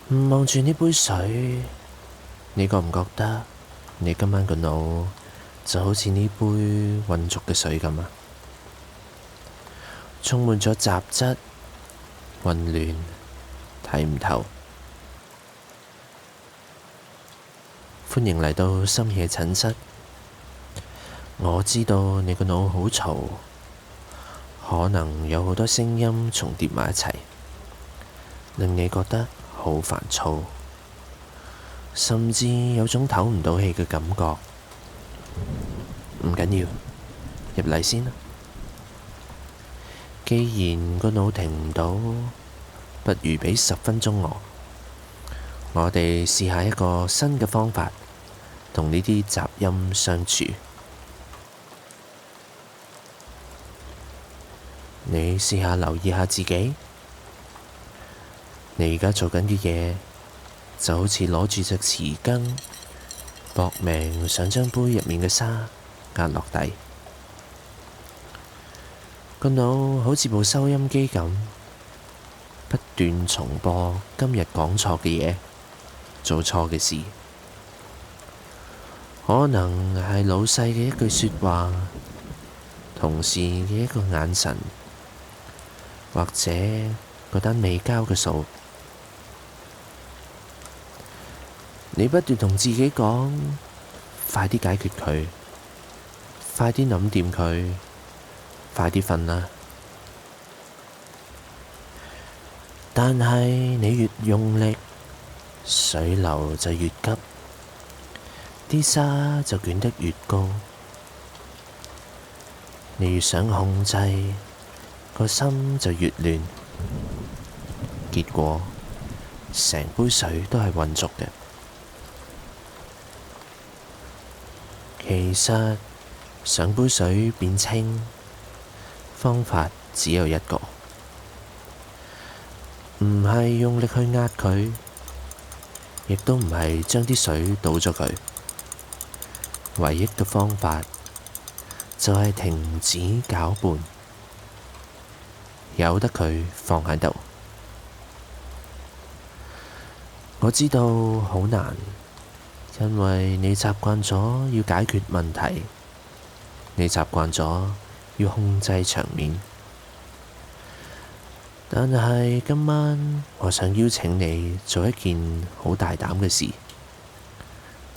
望住呢杯水，你覺唔覺得你今晚個腦就好似呢杯渾濁嘅水咁啊？充滿咗雜質、混亂，睇唔透。歡迎嚟到深夜診室。我知道你個腦好嘈，可能有好多聲音重疊埋一齊，令你覺得好煩躁，甚至有種唞唔到氣嘅感覺。唔緊要，入嚟先啦。既然個腦停唔到，不如畀10分鐘我哋試下一個新嘅方法，同呢啲雜音相處。你試下留意下自己，你而家做緊嘅嘢就好似攞住隻匙羹，搏命想將杯入面嘅沙壓落底。個腦好似部收音機咁，不斷重播今日講錯嘅嘢，做錯嘅事。可能係老細嘅一句說話，同事嘅一個眼神，或者嗰單未交嘅數。你不斷同自己講，快啲解決佢，快啲諗掂佢，快啲瞓啦。但係你越用力，水流就越急，啲沙就捲得越高。你越想控制，個心就越亂，結果成杯水都係渾濁嘅。其實想杯水變清，方法只有一個，唔係用力去壓佢，亦都唔係將啲水倒咗佢。唯一嘅方法就係停止攪拌，由得佢放喺度。我知道好難，因為你習慣咗要解決問題，你習慣咗要控制場面。但係今晚我想邀請你做一件好大膽嘅事，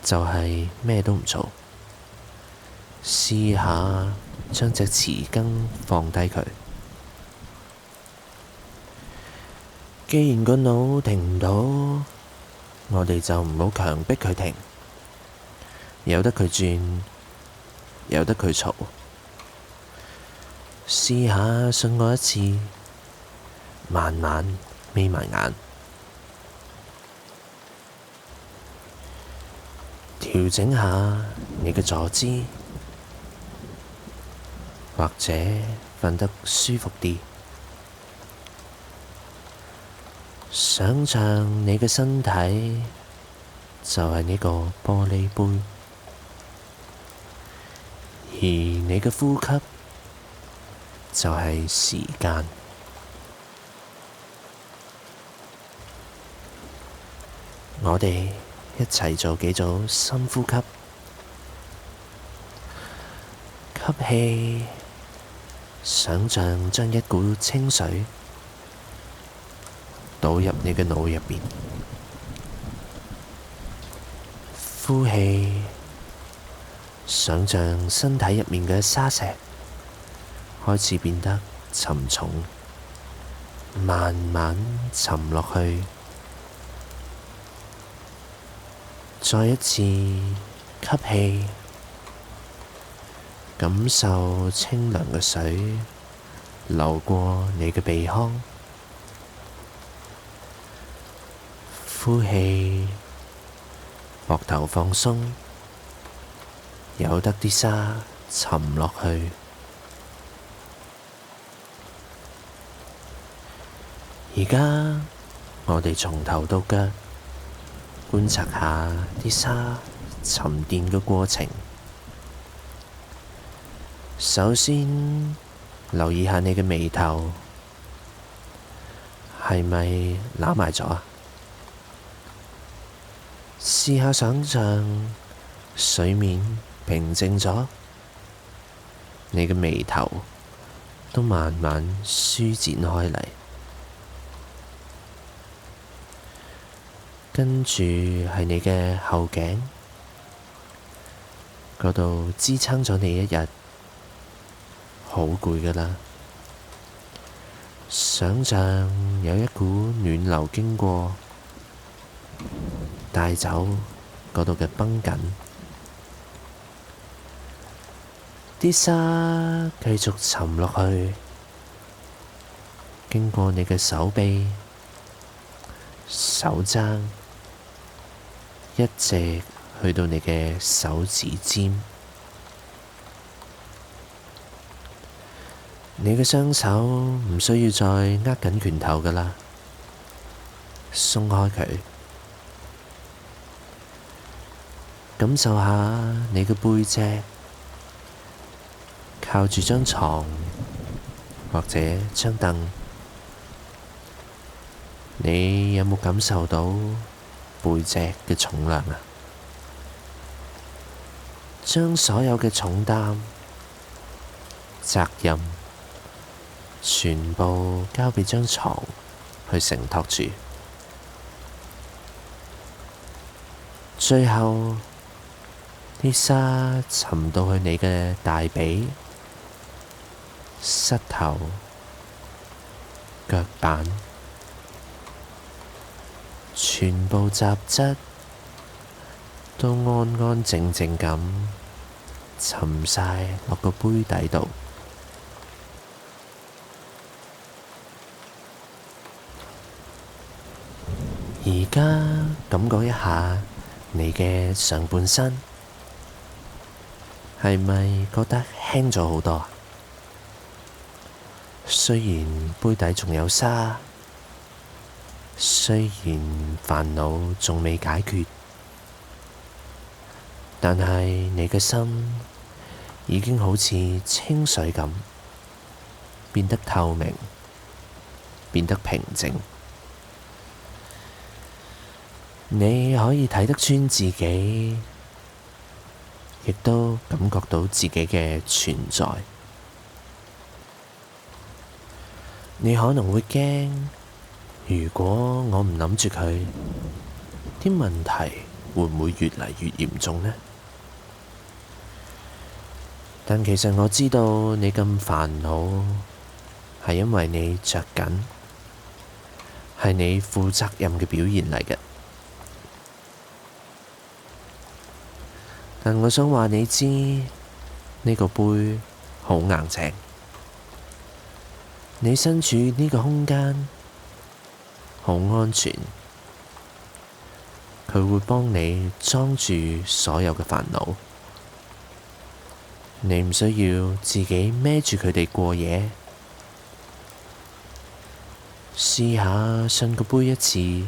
就係咩都唔做，試下將隻匙羹放低佢。既然個腦停唔到，我哋就唔好強迫佢停，由得佢轉，由得佢嘈。試下信我一次，慢慢眯埋眼，調整下你嘅坐姿，或者瞓得舒服啲。想像你嘅身體就係呢個玻璃杯，而你嘅呼吸就係時間。我哋一齊做幾組深呼吸。吸氣，想像將一股清水倒入你嘅腦入邊。呼氣，想像身體入面嘅沙石開始變得沉重，慢慢沉落去。再一次吸氣，感受清涼嘅水流過你嘅鼻腔。呼氣，膊頭放鬆，由得啲沙沉落去。而家我哋從頭到腳觀察下啲沙沉澱嘅過程。首先留意下你嘅眉頭，係咪攬埋咗啊？試下想像水面平靜咗，你嘅眉頭都慢慢舒展開嚟，跟住係你嘅後頸嗰度支撐咗你一日，好攰㗎喇。想像有一股暖流經過，帶走嗰度嘅繃緊，啲沙繼續沉落去，經過你嘅手臂、手踭，一直去到你嘅手指尖。你嘅雙手唔需要再握緊拳頭㗎喇，鬆開佢，感受下你嘅背脊靠住張床或者張凳，你有冇感受到背脊嘅重量啊？將所有嘅重擔、責任全部交畀張床去承托住，最後啲沙沉到去你嘅大髀、膝頭、腳板，全部雜質都安安靜靜咁沉晒落個杯底度。而家感覺一下你嘅上半身，係咪覺得輕咗好多啊？雖然杯底仲有沙，雖然煩惱仲未解決，但係你嘅心已經好似清水咁，變得透明，變得平靜。你可以睇得穿自己，亦都感覺到自己嘅存在。你可能會驚，如果我唔諗住佢，啲問題會唔會越嚟越嚴重呢？但其實我知道你咁煩惱，係因為你着緊，係你負責任嘅表現嚟嘅。但我想話你知，呢個杯好硬淨，你身處呢個空間好安全，佢會幫你裝住所有嘅煩惱，你唔需要自己孭住佢哋過夜。試下信個杯一次，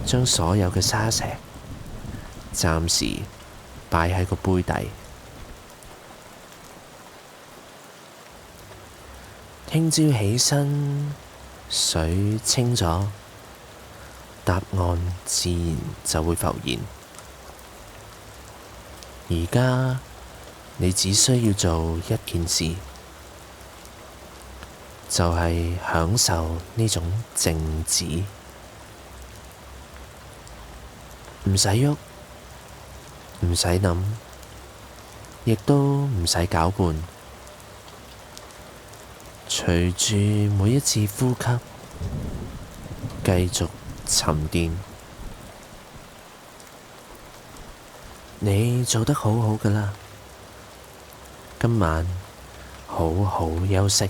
將所有嘅沙石暫時擺喺個杯底。聽朝起身，水清咗，答案自然就會浮現。而家你只需要做一件事，就係享受呢種靜止，唔使喐，唔使諗，亦都唔使攪拌，隨住每一次呼吸，繼續沉澱。你做得好好㗎喇，今晚好好休息。